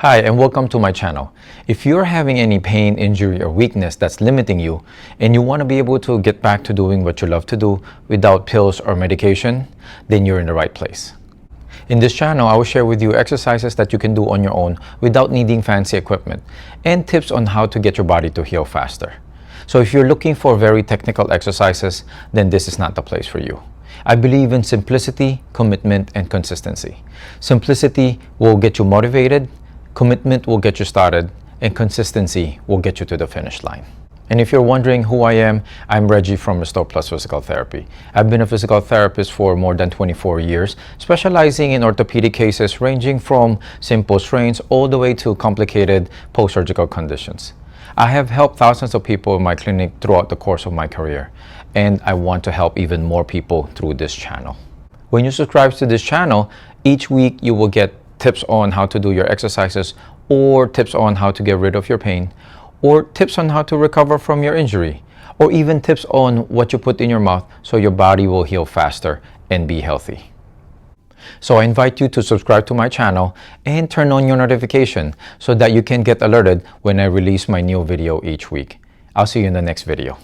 Hi, and welcome to my channel. If you're having any pain, injury, or weakness that's limiting you, and you want to be able to get back to doing what you love to do without pills or medication, then you're in the right place. In this channel, I will share with you exercises that you can do on your own without needing fancy equipment, and tips on how to get your body to heal faster. So if you're looking for very technical exercises, then this is not the place for you. I believe in simplicity, commitment, and consistency. Simplicity will get you motivated, commitment will get you started, and consistency will get you to the finish line. And if you're wondering who I am, I'm Reggie from Restore Plus Physical Therapy. I've been a physical therapist for more than 24 years, specializing in orthopedic cases ranging from simple strains all the way to complicated post-surgical conditions. I have helped thousands of people in my clinic throughout the course of my career, and I want to help even more people through this channel. When you subscribe to this channel, each week you will get tips on how to do your exercises, or tips on how to get rid of your pain, or tips on how to recover from your injury, or even tips on what you put in your mouth so your body will heal faster and be healthy. So I invite you to subscribe to my channel and turn on your notification so that you can get alerted when I release my new video each week. I'll see you in the next video.